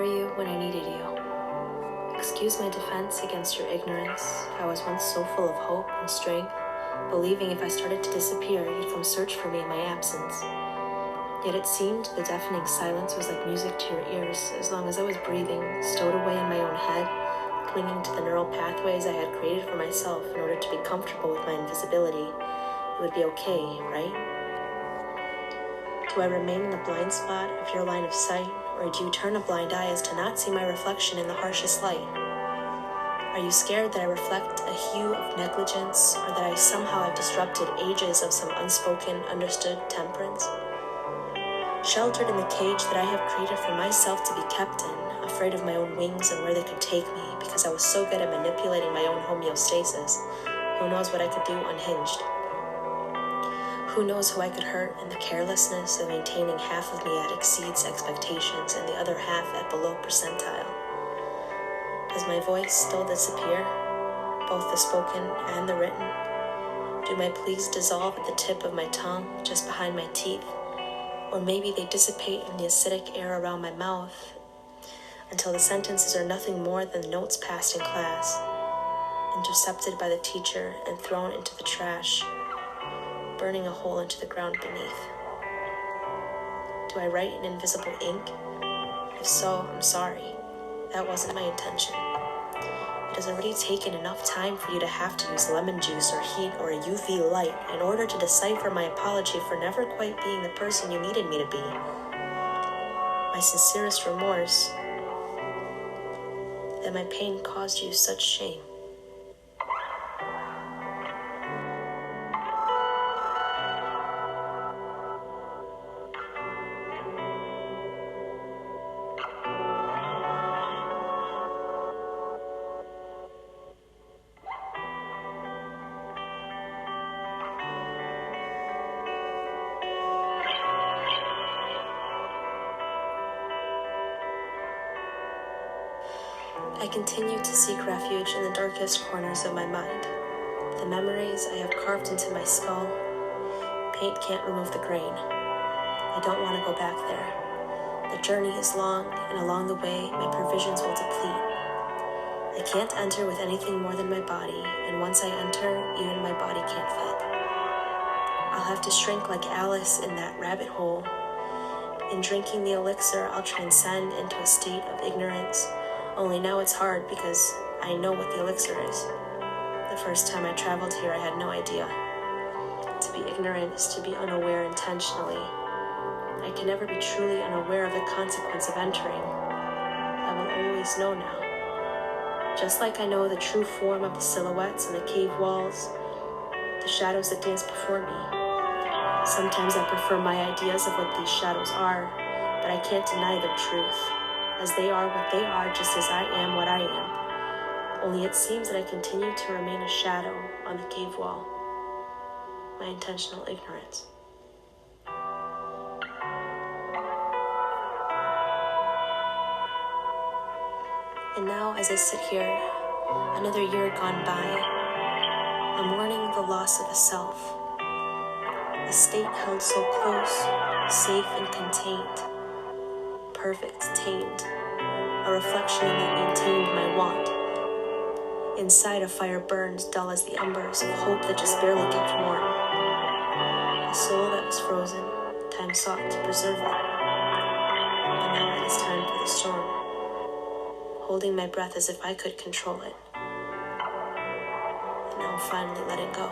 were you when I needed you? Excuse my defense against your ignorance. I was once so full of hope and strength, believing if I started to disappear, you'd come search for me in my absence. Yet it seemed the deafening silence was like music to your ears, as long as I was breathing, stowed away in my own head, clinging to the neural pathways I had created for myself in order to be comfortable with my invisibility. It would be okay, right? Do I remain in the blind spot of your line of sight, or do you turn a blind eye as to not see my reflection in the harshest light? Are you scared that I reflect a hue of negligence, or that I somehow have disrupted ages of some unspoken, understood temperance? Sheltered in the cage that I have created for myself to be kept in, afraid of my own wings and where they could take me, because I was so good at manipulating my own homeostasis, who knows what I could do unhinged? Who knows who I could hurt, and the carelessness of maintaining half of me at exceeds expectations and the other half at below percentile. Does my voice still disappear, both the spoken and the written? Do my pleas dissolve at the tip of my tongue, just behind my teeth? Or maybe they dissipate in the acidic air around my mouth, until the sentences are nothing more than notes passed in class, intercepted by the teacher and thrown into the trash, burning a hole into the ground beneath. Do I write in invisible ink? If so, I'm sorry. That wasn't my intention. It has already taken enough time for you to have to use lemon juice or heat or a UV light in order to decipher my apology for never quite being the person you needed me to be. My sincerest remorse that my pain caused you such shame. I continue to seek refuge in the darkest corners of my mind. The memories I have carved into my skull. Paint can't remove the grain. I don't want to go back there. The journey is long, and along the way, my provisions will deplete. I can't enter with anything more than my body, and once I enter, even my body can't fit. I'll have to shrink like Alice in that rabbit hole. In drinking the elixir, I'll transcend into a state of ignorance. Only now it's hard because I know what the elixir is. The first time I traveled here, I had no idea. To be ignorant is to be unaware intentionally. I can never be truly unaware of the consequence of entering. I will always know now. Just like I know the true form of the silhouettes on the cave walls, the shadows that dance before me. Sometimes I prefer my ideas of what these shadows are, but I can't deny their truth. As they are what they are, just as I am what I am. Only it seems that I continue to remain a shadow on the cave wall. My intentional ignorance. And now, as I sit here, another year gone by, I'm mourning the loss of a self. A state held so close, safe and contained. Perfect, tamed, a reflection that maintained my want. Inside a fire burns, dull as the embers of hope that just barely kept warm. A soul that was frozen, time sought to preserve it. But now it is time for the storm, holding my breath as if I could control it. And now I'm finally letting go.